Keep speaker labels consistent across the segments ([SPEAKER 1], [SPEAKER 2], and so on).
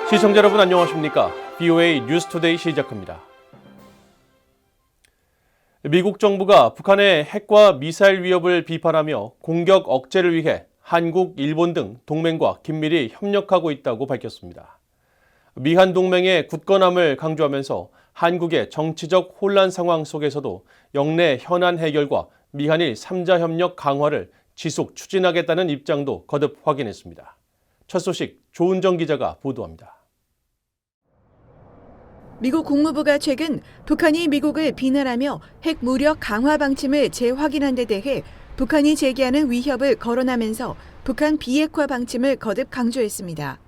[SPEAKER 1] 시청자 여러분 안녕하십니까? VOA 뉴스투데이 시작합니다. 미국 정부가 북한의 핵과 미사일 위협을 비판하며 공격 억제를 위해 한국, 일본 등 동맹과 긴밀히 협력하고 있다고 밝혔습니다. 미한 동맹의 굳건함을 강조하면서 한국의 정치적 혼란 상황 속에서도 영내 현안 해결과 미한일 3자 협력 강화를 지속 추진하겠다는 입장도 거듭 확인했습니다. 첫 소식 조은정 기자가 보도합니다.
[SPEAKER 2] 미국 국무부가 최근 북한이 미국을 비난하며 핵 무력 강화 방침을 재확인한 데 대해 북한이 제기하는 위협을 거론하면서 북한 비핵화 방침을 거듭 강조했습니다.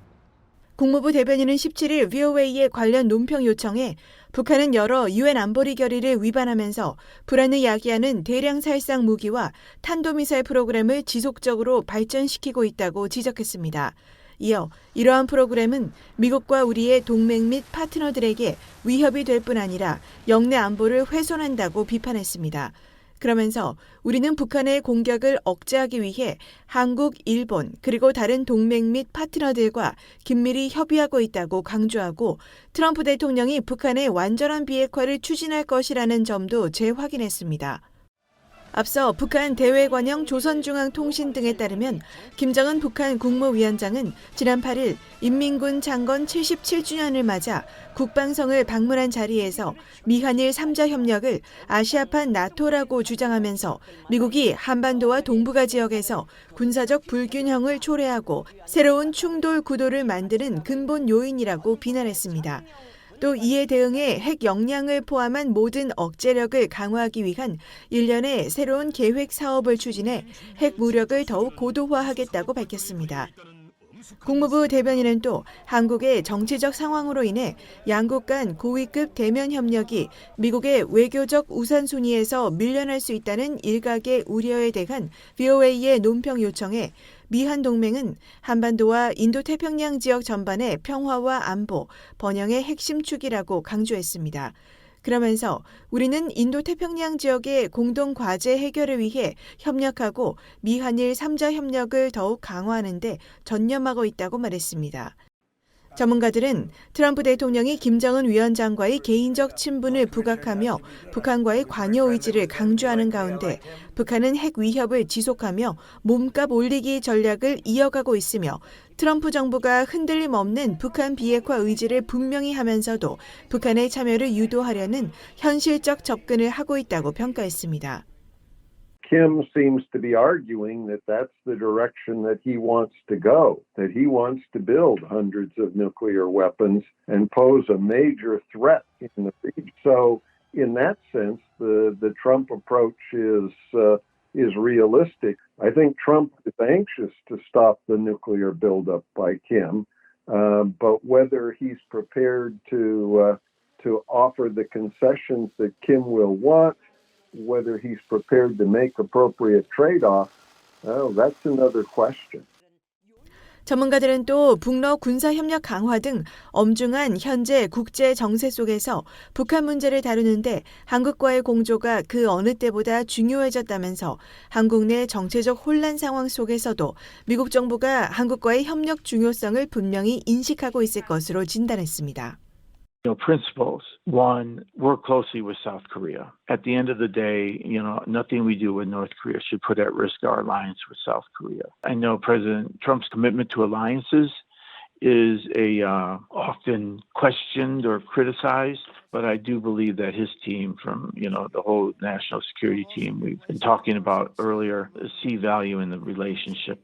[SPEAKER 2] 국무부 대변인은 17일 VOA의 관련 논평 요청에 북한은 여러 유엔 안보리 결의를 위반하면서 불안을 야기하는 대량 살상 무기와 탄도미사일 프로그램을 지속적으로 발전시키고 있다고 지적했습니다. 이어 이러한 프로그램은 미국과 우리의 동맹 및 파트너들에게 위협이 될 뿐 아니라 영내 안보를 훼손한다고 비판했습니다. 그러면서 우리는 북한의 공격을 억제하기 위해 한국, 일본, 그리고 다른 동맹 및 파트너들과 긴밀히 협의하고 있다고 강조하고 트럼프 대통령이 북한의 완전한 비핵화를 추진할 것이라는 점도 재확인했습니다. 앞서 북한 대외관영 조선중앙통신 등에 따르면 김정은 북한 국무위원장은 지난 8일 인민군 창건 77주년을 맞아 국방성을 방문한 자리에서 미한일 3자 협력을 아시아판 나토라고 주장하면서 미국이 한반도와 동북아 지역에서 군사적 불균형을 초래하고 새로운 충돌 구도를 만드는 근본 요인이라고 비난했습니다. 또 이에 대응해 핵 역량을 포함한 모든 억제력을 강화하기 위한 일련의 새로운 계획 사업을 추진해 핵 무력을 더욱 고도화하겠다고 밝혔습니다. 국무부 대변인은 또 한국의 정치적 상황으로 인해 양국 간 고위급 대면 협력이 미국의 외교적 우선순위에서 밀려날 수 있다는 일각의 우려에 대한 VOA의 논평 요청에 미한 동맹은 한반도와 인도태평양 지역 전반의 평화와 안보, 번영의 핵심 축이라고 강조했습니다. 그러면서 우리는 인도태평양 지역의 공동 과제 해결을 위해 협력하고 미한일 3자 협력을 더욱 강화하는 데 전념하고 있다고 말했습니다. 전문가들은 트럼프 대통령이 김정은 위원장과의 개인적 친분을 부각하며 북한과의 관여 의지를 강조하는 가운데 북한은 핵 위협을 지속하며 몸값 올리기 전략을 이어가고 있으며 트럼프 정부가 흔들림 없는 북한 비핵화 의지를 분명히 하면서도 북한의 참여를 유도하려는 현실적 접근을 하고 있다고 평가했습니다.
[SPEAKER 3] Kim seems to be arguing that that's the direction that he wants to go, that he wants to build hundreds of nuclear weapons and pose a major threat in the region. So, in that sense, the Trump approach is realistic. I think Trump is anxious to stop the nuclear buildup by Kim, but whether he's prepared to offer the concessions that Kim will want, whether he's prepared to make appropriate trade-offs, that's another question.
[SPEAKER 2] 전문가들은 또 북러 군사협력 강화 등 엄중한 현재 국제 정세 속에서 북한 문제를 다루는데 한국과의 공조가 그 어느 때보다 중요해졌다면서 한국 내 정체적 혼란 상황 속에서도 미국 정부가 한국과의 협력 중요성을 분명히 인식하고 있을 것으로 진단했습니다.
[SPEAKER 4] Principles. One, work closely with South Korea. At the end of the day, nothing we do with North Korea should put at risk our alliance with South Korea. I know President Trump's commitment to alliances is often questioned or criticized, but I do believe that his team, from the whole national security team we've been talking about earlier, see value in the relationship.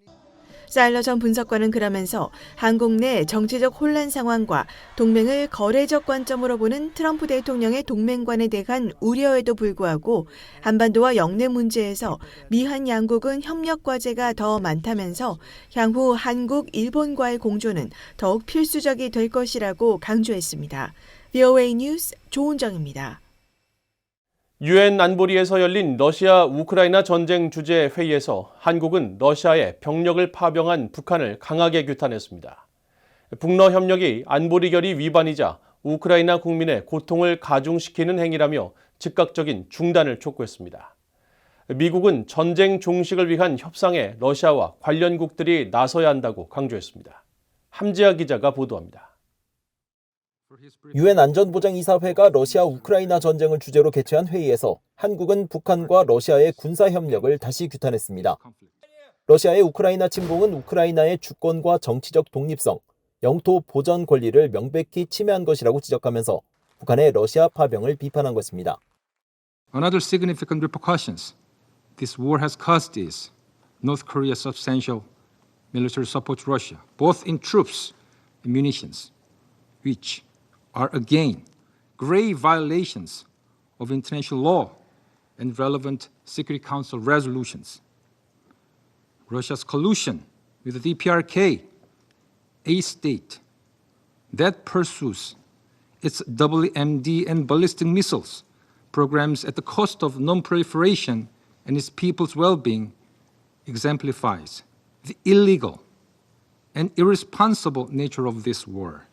[SPEAKER 2] 사일러 전 분석관은 그러면서 한국 내 정치적 혼란 상황과 동맹을 거래적 관점으로 보는 트럼프 대통령의 동맹관에 대한 우려에도 불구하고 한반도와 영내 문제에서 미한 양국은 협력 과제가 더 많다면서 향후 한국, 일본과의 공조는 더욱 필수적이 될 것이라고 강조했습니다. VOA 뉴스 조은정입니다.
[SPEAKER 1] 유엔 안보리에서 열린 러시아 우크라이나 전쟁 주재 회의에서 한국은 러시아에 병력을 파병한 북한을 강하게 규탄했습니다. 북러 협력이 안보리 결의 위반이자 우크라이나 국민의 고통을 가중시키는 행위라며 즉각적인 중단을 촉구했습니다. 미국은 전쟁 종식을 위한 협상에 러시아와 관련국들이 나서야 한다고 강조했습니다. 함지아 기자가 보도합니다.
[SPEAKER 5] 유엔 안전보장이사회가 러시아 우크라이나 전쟁을 주제로 개최한 회의에서 한국은 북한과 러시아의 군사 협력을 다시 규탄했습니다. 러시아의 우크라이나 침공은 우크라이나의 주권과 정치적 독립성, 영토 보전 권리를 명백히 침해한 것이라고 지적하면서 북한의 러시아 파병을 비판한 것입니다.
[SPEAKER 6] Another significant repercussions this war has caused is North Korea's substantial military support to Russia, both in troops and munitions, which are again grave violations of international law and relevant Security Council resolutions. Russia's collusion with the DPRK, a state that pursues its WMD and ballistic missiles programs at the cost of non-proliferation and its people's well-being, exemplifies the illegal and irresponsible nature of this war.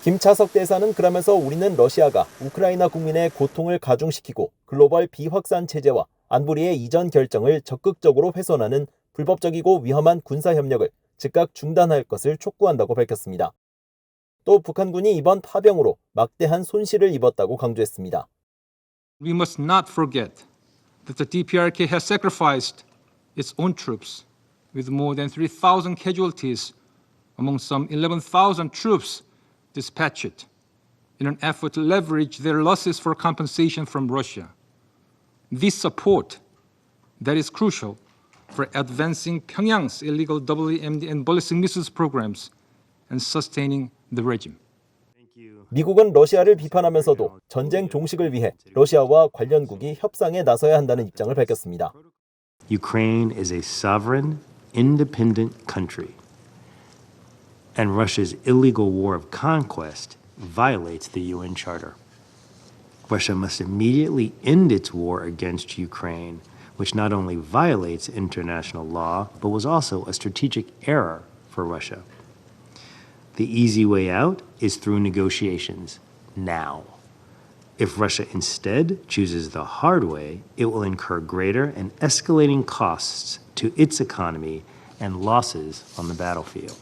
[SPEAKER 5] 김차석 대사는 그러면서 우리는 러시아가 우크라이나 국민의 고통을 가중시키고 글로벌 비확산 체제와 안보리의 이전 결정을 적극적으로 훼손하는 불법적이고 위험한 군사 협력을 즉각 중단할 것을 촉구한다고 밝혔습니다. 또 북한군이 이번 파병으로 막대한 손실을 입었다고 강조했습니다.
[SPEAKER 6] We must not forget that the DPRK has sacrificed its own troops with more than 3,000 casualties among some 11,000 troops dispatched in an effort to leverage their losses for compensation from Russia. This support that is crucial for advancing Pyongyang's illegal WMD and ballistic missiles programs and sustaining the regime.
[SPEAKER 5] 미국은 러시아를 비판하면서도 전쟁 종식을 위해 러시아와 관련국이 협상에 나서야 한다는 입장을 밝혔습니다.
[SPEAKER 7] Ukraine is a sovereign, independent country, and Russia's illegal war of conquest violates the UN Charter. Russia must immediately end its war against Ukraine, which not only violates international law, but was also a strategic error for Russia. The easy way out is through negotiations now. If Russia instead chooses the hard way, it will incur greater and escalating costs to its economy and losses on the battlefield.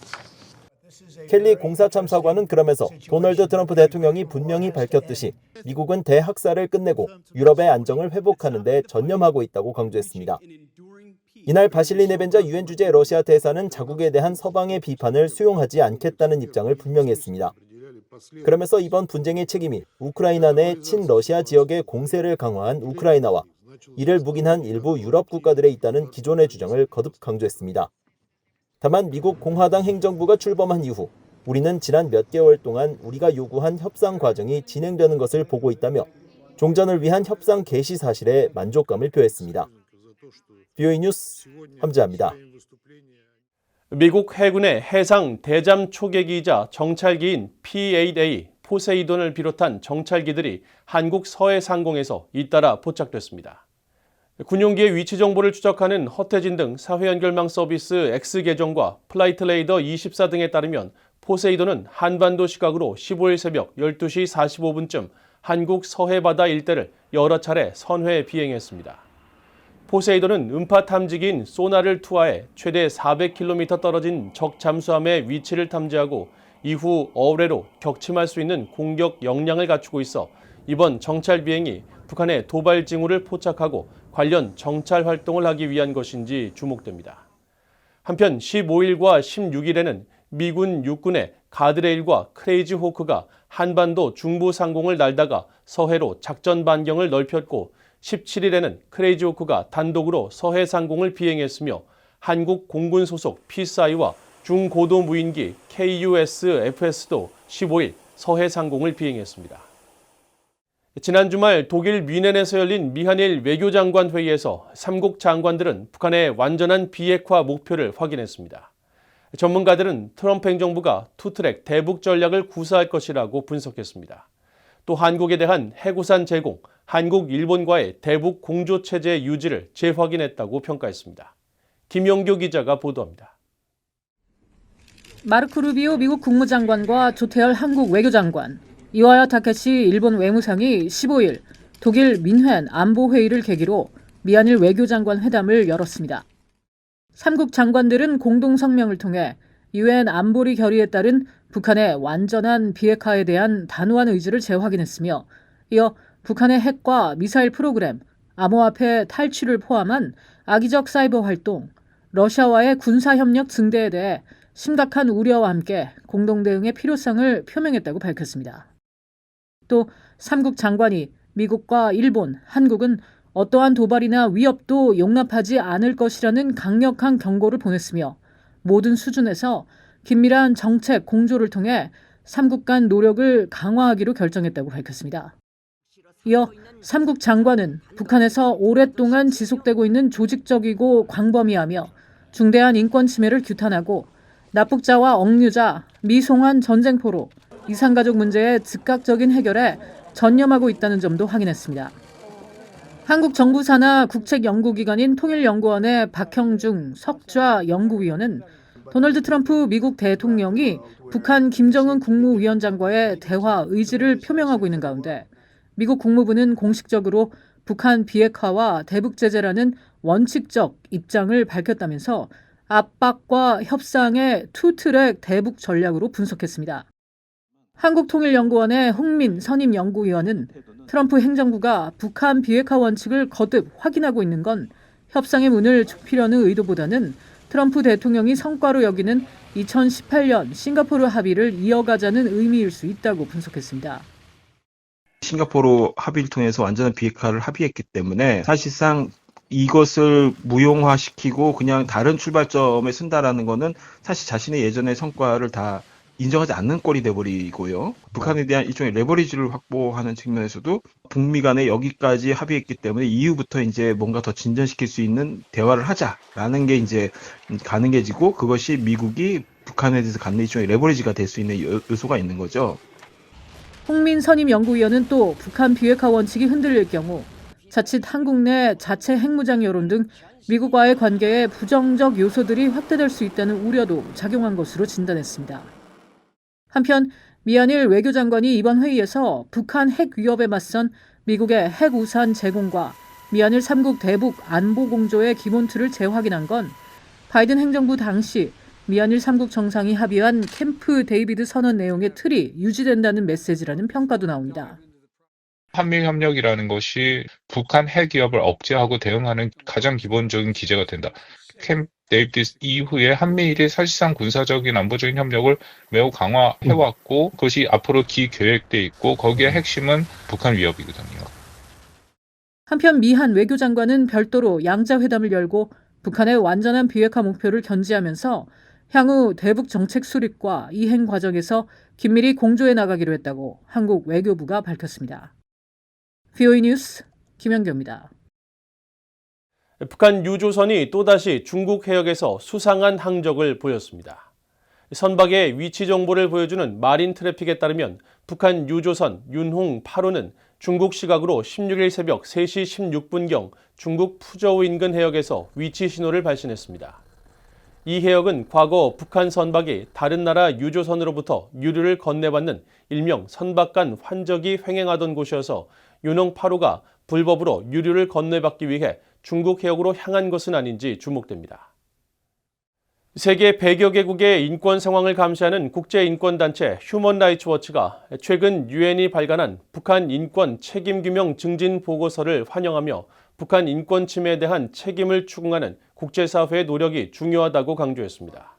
[SPEAKER 5] 켈리 공사참사관은 그러면서 도널드 트럼프 대통령이 분명히 밝혔듯이 미국은 대학살을 끝내고 유럽의 안정을 회복하는 데 전념하고 있다고 강조했습니다. 이날 바실리 네벤자 유엔 주재 러시아 대사는 자국에 대한 서방의 비판을 수용하지 않겠다는 입장을 분명히 했습니다. 그러면서 이번 분쟁의 책임이 우크라이나 내 친러시아 지역의 공세를 강화한 우크라이나와 이를 묵인한 일부 유럽 국가들에 있다는 기존의 주장을 거듭 강조했습니다. 다만 미국 공화당 행정부가 출범한 이후 우리는 지난 몇 개월 동안 우리가 요구한 협상 과정이 진행되는 것을 보고 있다며 종전을 위한 협상 개시 사실에 만족감을 표했습니다. VOA 뉴스 함재합니다.
[SPEAKER 1] 미국 해군의 해상 대잠 초계기이자 정찰기인 P-8A 포세이돈을 비롯한 정찰기들이 한국 서해 상공에서 잇따라 포착됐습니다. 군용기의 위치 정보를 추적하는 허태진 등 사회 연결망 서비스 X계정과 플라이트 레이더 24 등에 따르면 포세이돈은 한반도 시각으로 15일 새벽 12시 45분쯤 한국 서해 바다 일대를 여러 차례 선회 비행했습니다. 포세이돈은 음파 탐지기인 소나를 투하해 최대 400km 떨어진 적 잠수함의 위치를 탐지하고 이후 어뢰로 격침할 수 있는 공격 역량을 갖추고 있어 이번 정찰 비행이 북한의 도발 징후를 포착하고 관련 정찰 활동을 하기 위한 것인지 주목됩니다. 한편 15일과 16일에는 미군 육군의 가드레일과 크레이지 호크가 한반도 중부 상공을 날다가 서해로 작전 반경을 넓혔고 17일에는 크레이지 호크가 단독으로 서해 상공을 비행했으며 한국 공군 소속 피스아이와 중고도 무인기 KUSFS도 15일 서해 상공을 비행했습니다. 지난 주말 독일 뮌헨에서 열린 미한일 외교장관 회의에서 3국 장관들은 북한의 완전한 비핵화 목표를 확인했습니다. 전문가들은 트럼프 행정부가 투트랙 대북 전략을 구사할 것이라고 분석했습니다. 또 한국에 대한 해구산 제공, 한국, 일본과의 대북 공조체제 유지를 재확인했다고 평가했습니다. 김영교 기자가 보도합니다.
[SPEAKER 8] 마르코 루비오 미국 국무장관과 조태열 한국 외교장관, 이와야 타케시 일본 외무상이 15일 독일 뮌헨 안보회의를 계기로 미한일 외교장관 회담을 열었습니다. 3국 장관들은 공동 성명을 통해 유엔 안보리 결의에 따른 북한의 완전한 비핵화에 대한 단호한 의지를 재확인했으며 이어 북한의 핵과 미사일 프로그램, 암호화폐 탈취를 포함한 악의적 사이버 활동, 러시아와의 군사협력 증대에 대해 심각한 우려와 함께 공동 대응의 필요성을 표명했다고 밝혔습니다. 또 3국 장관이 미국과 일본, 한국은 어떠한 도발이나 위협도 용납하지 않을 것이라는 강력한 경고를 보냈으며 모든 수준에서 긴밀한 정책 공조를 통해 3국 간 노력을 강화하기로 결정했다고 밝혔습니다. 이어 3국 장관은 북한에서 오랫동안 지속되고 있는 조직적이고 광범위하며 중대한 인권 침해를 규탄하고 납북자와 억류자, 미송환 전쟁포로 이산가족 문제의 즉각적인 해결에 전념하고 있다는 점도 확인했습니다. 한국 정부 산하 국책연구기관인 통일연구원의 박형중 석좌 연구위원은 도널드 트럼프 미국 대통령이 북한 김정은 국무위원장과의 대화 의지를 표명하고 있는 가운데 미국 국무부는 공식적으로 북한 비핵화와 대북 제재라는 원칙적 입장을 밝혔다면서 압박과 협상의 투트랙 대북 전략으로 분석했습니다. 한국통일연구원의 홍민 선임연구위원은 트럼프 행정부가 북한 비핵화 원칙을 거듭 확인하고 있는 건 협상의 문을 좁히려는 의도보다는 트럼프 대통령이 성과로 여기는 2018년 싱가포르 합의를 이어가자는 의미일 수 있다고 분석했습니다.
[SPEAKER 9] 싱가포르 합의를 통해서 완전한 비핵화를 합의했기 때문에 사실상 이것을 무용화시키고 그냥 다른 출발점에 쓴다라는 거는 사실 자신의 예전의 성과를 다 인정하지 않는 꼴이 돼버리고요. 북한에 대한 일종의 레버리지를 확보하는 측면에서도 북미 간에 여기까지 합의했기 때문에 이후부터 이제 뭔가 더 진전시킬 수 있는 대화를 하자라는 게 이제 가는 게 지고 그것이 미국이 북한에 대해서 갖는 일종의 레버리지가 될 수 있는 요소가 있는 거죠.
[SPEAKER 8] 홍민 선임연구위원은 또 북한 비핵화 원칙이 흔들릴 경우 자칫 한국 내 자체 핵무장 여론 등 미국과의 관계에 부정적 요소들이 확대될 수 있다는 우려도 작용한 것으로 진단했습니다. 한편 미한일 외교장관이 이번 회의에서 북한 핵 위협에 맞선 미국의 핵 우산 제공과 미한일 3국 대북 안보 공조의 기본 틀을 재확인한 건 바이든 행정부 당시 미한일 3국 정상이 합의한 캠프 데이비드 선언 내용의 틀이 유지된다는 메시지라는 평가도 나옵니다.
[SPEAKER 10] 한미협력이라는 것이 북한 핵 위협을 억제하고 대응하는 가장 기본적인 기제가 된다. 캠프 데이비드 이후에 한미일이 사실상 군사적인 안보적인 협력을 매우 강화해왔고 그것이 앞으로 기계획돼 있고 거기에 핵심은 북한 위협이거든요.
[SPEAKER 8] 한편 미한 외교장관은 별도로 양자회담을 열고 북한의 완전한 비핵화 목표를 견지하면서 향후 대북 정책 수립과 이행 과정에서 긴밀히 공조해 나가기로 했다고 한국 외교부가 밝혔습니다. VOA 뉴스 김연경입니다.
[SPEAKER 1] 북한 유조선이 또다시 중국 해역에서 수상한 항적을 보였습니다. 선박의 위치 정보를 보여주는 마린 트래픽에 따르면 북한 유조선 윤홍 8호는 중국 시각으로 16일 새벽 3시 16분경 중국 푸저우 인근 해역에서 위치 신호를 발신했습니다. 이 해역은 과거 북한 선박이 다른 나라 유조선으로부터 유류를 건네받는 일명 선박 간 환적이 횡행하던 곳이어서 윤홍 8호가 불법으로 유류를 건네받기 위해 중국 해역으로 향한 것은 아닌지 주목됩니다. 세계 100여 개국의 인권 상황을 감시하는 국제인권단체 휴먼 라이츠 워치가 최근 유엔이 발간한 북한 인권 책임규명 증진 보고서를 환영하며 북한 인권 침해에 대한 책임을 추궁하는 국제사회의 노력이 중요하다고 강조했습니다.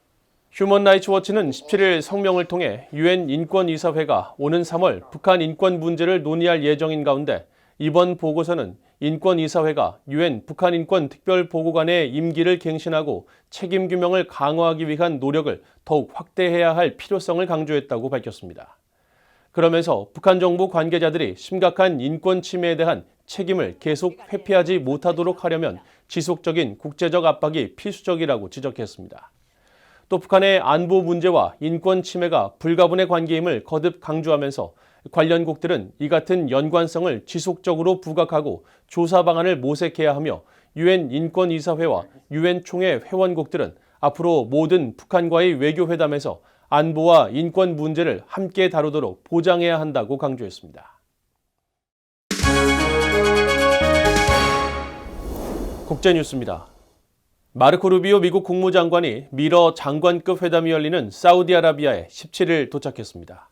[SPEAKER 1] 휴먼 라이츠 워치는 17일 성명을 통해 유엔 인권이사회가 오는 3월 북한 인권 문제를 논의할 예정인 가운데 이번 보고서는 인권이사회가 유엔 북한 인권 특별보고관의 임기를 갱신하고 책임 규명을 강화하기 위한 노력을 더욱 확대해야 할 필요성을 강조했다고 밝혔습니다. 그러면서 북한 정부 관계자들이 심각한 인권 침해에 대한 책임을 계속 회피하지 못하도록 하려면 지속적인 국제적 압박이 필수적이라고 지적했습니다. 또 북한의 안보 문제와 인권 침해가 불가분의 관계임을 거듭 강조하면서 관련국들은 이 같은 연관성을 지속적으로 부각하고 조사 방안을 모색해야 하며 유엔 인권이사회와 유엔 총회 회원국들은 앞으로 모든 북한과의 외교회담에서 안보와 인권 문제를 함께 다루도록 보장해야 한다고 강조했습니다. 국제뉴스입니다. 마르코 루비오 미국 국무장관이 미러 장관급 회담이 열리는 사우디아라비아에 17일 도착했습니다.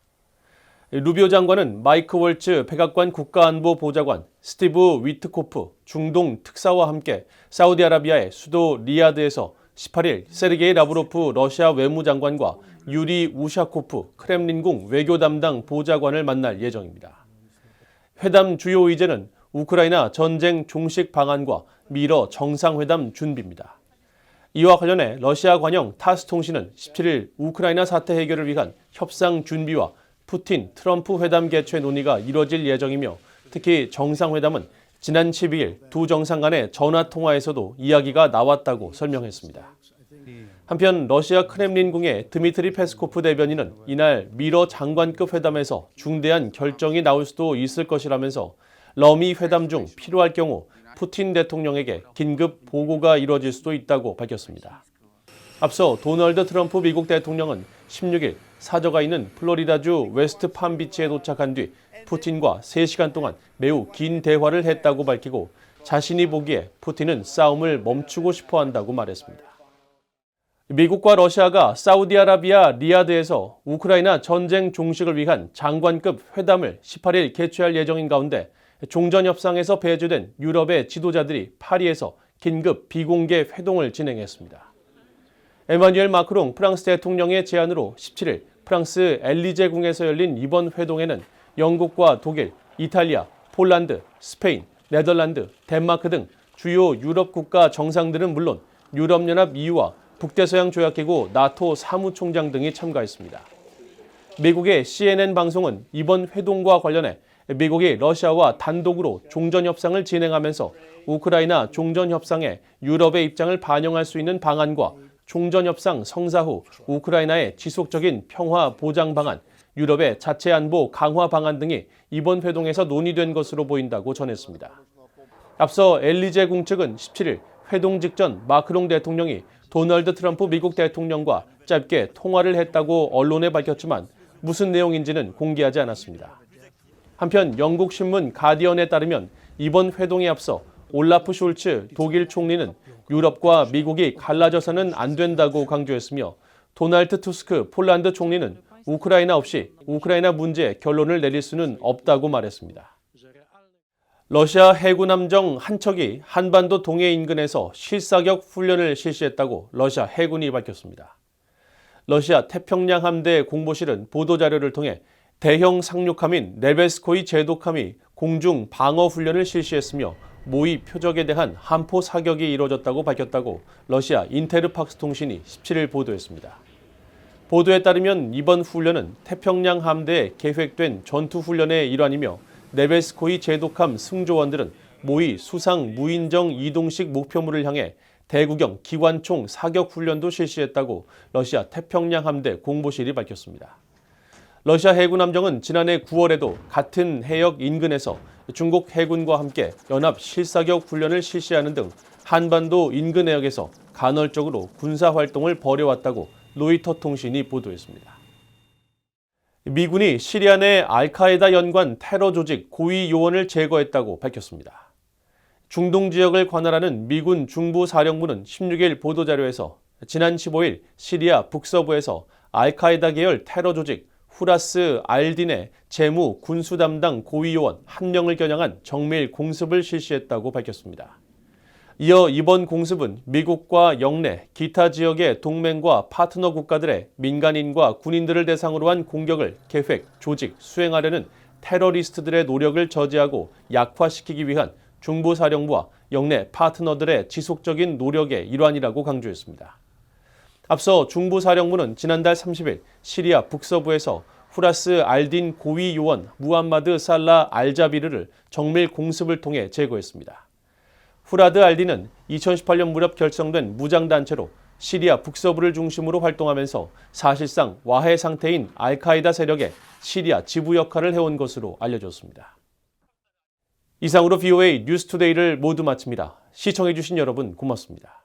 [SPEAKER 1] 루비오 장관은 마이크 월츠 백악관 국가안보보좌관, 스티브 위트코프 중동 특사와 함께 사우디아라비아의 수도 리야드에서 18일 세르게이 라브로프 러시아 외무장관과 유리 우샤코프 크렘린궁 외교 담당 보좌관을 만날 예정입니다. 회담 주요 의제는 우크라이나 전쟁 종식 방안과 미러 정상회담 준비입니다. 이와 관련해 러시아 관영 타스 통신은 17일 우크라이나 사태 해결을 위한 협상 준비와 푸틴, 트럼프 회담 개최 논의가 이뤄질 예정이며 특히 정상회담은 지난 12일 두 정상 간의 전화통화에서도 이야기가 나왔다고 설명했습니다. 한편 러시아 크렘린궁의 드미트리 페스코프 대변인은 이날 미러 장관급 회담에서 중대한 결정이 나올 수도 있을 것이라면서 러미 회담 중 필요할 경우 푸틴 대통령에게 긴급 보고가 이뤄질 수도 있다고 밝혔습니다. 앞서 도널드 트럼프 미국 대통령은 16일 사저가 있는 플로리다주 웨스트 팜비치에 도착한 뒤 푸틴과 3시간 동안 매우 긴 대화를 했다고 밝히고 자신이 보기에 푸틴은 싸움을 멈추고 싶어 한다고 말했습니다. 미국과 러시아가 사우디아라비아 리야드에서 우크라이나 전쟁 종식을 위한 장관급 회담을 18일 개최할 예정인 가운데 종전협상에서 배제된 유럽의 지도자들이 파리에서 긴급 비공개 회동을 진행했습니다. 에마뉴엘 마크롱 프랑스 대통령의 제안으로 17일 프랑스 엘리제 궁에서 열린 이번 회동에는 영국과 독일, 이탈리아, 폴란드, 스페인, 네덜란드, 덴마크 등 주요 유럽 국가 정상들은 물론 유럽연합 EU와 북대서양 조약기구 나토 사무총장 등이 참가했습니다. 미국의 CNN 방송은 이번 회동과 관련해 미국이 러시아와 단독으로 종전협상을 진행하면서 우크라이나 종전협상에 유럽의 입장을 반영할 수 있는 방안과 종전협상 성사 후 우크라이나의 지속적인 평화 보장 방안, 유럽의 자체 안보 강화 방안 등이 이번 회동에서 논의된 것으로 보인다고 전했습니다. 앞서 엘리제 궁 측은 17일 회동 직전 마크롱 대통령이 도널드 트럼프 미국 대통령과 짧게 통화를 했다고 언론에 밝혔지만 무슨 내용인지는 공개하지 않았습니다. 한편 영국 신문 가디언에 따르면 이번 회동에 앞서 올라프 숄츠 독일 총리는 유럽과 미국이 갈라져서는 안 된다고 강조했으며 도널드 투스크 폴란드 총리는 우크라이나 없이 우크라이나 문제에 결론을 내릴 수는 없다고 말했습니다. 러시아 해군 함정 한 척이 한반도 동해 인근에서 실사격 훈련을 실시했다고 러시아 해군이 밝혔습니다. 러시아 태평양 함대 공보실은 보도자료를 통해 대형 상륙함인 네베스코이 제독함이 공중 방어 훈련을 실시했으며 모의 표적에 대한 함포 사격이 이뤄졌다고 밝혔다고 러시아 인테르팍스 통신이 17일 보도했습니다. 보도에 따르면 이번 훈련은 태평양 함대에 계획된 전투 훈련의 일환이며 네베스코이 제독함 승조원들은 모의 수상 무인정 이동식 목표물을 향해 대구경 기관총 사격 훈련도 실시했다고 러시아 태평양 함대 공보실이 밝혔습니다. 러시아 해군 함정은 지난해 9월에도 같은 해역 인근에서 중국 해군과 함께 연합 실사격 훈련을 실시하는 등 한반도 인근 해역에서 간헐적으로 군사 활동을 벌여왔다고 로이터 통신이 보도했습니다. 미군이 시리아 내 알카에다 연관 테러 조직 고위 요원을 제거했다고 밝혔습니다. 중동 지역을 관할하는 미군 중부사령부는 16일 보도자료에서 지난 15일 시리아 북서부에서 알카에다 계열 테러 조직 후라스 알딘의 재무 군수 담당 고위 요원 1명을 겨냥한 정밀 공습을 실시했다고 밝혔습니다. 이어 이번 공습은 미국과 영내 기타 지역의 동맹과 파트너 국가들의 민간인과 군인들을 대상으로 한 공격을 계획, 조직, 수행하려는 테러리스트들의 노력을 저지하고 약화시키기 위한 중부사령부와 영내 파트너들의 지속적인 노력의 일환이라고 강조했습니다. 앞서 중부사령부는 지난달 30일 시리아 북서부에서 후라스 알딘 고위 요원 무함마드 살라 알자비르를 정밀 공습을 통해 제거했습니다. 후라드 알딘은 2018년 무렵 결성된 무장단체로 시리아 북서부를 중심으로 활동하면서 사실상 와해 상태인 알카에다 세력의 시리아 지부 역할을 해온 것으로 알려졌습니다. 이상으로 VOA 뉴스투데이를 모두 마칩니다. 시청해주신 여러분 고맙습니다.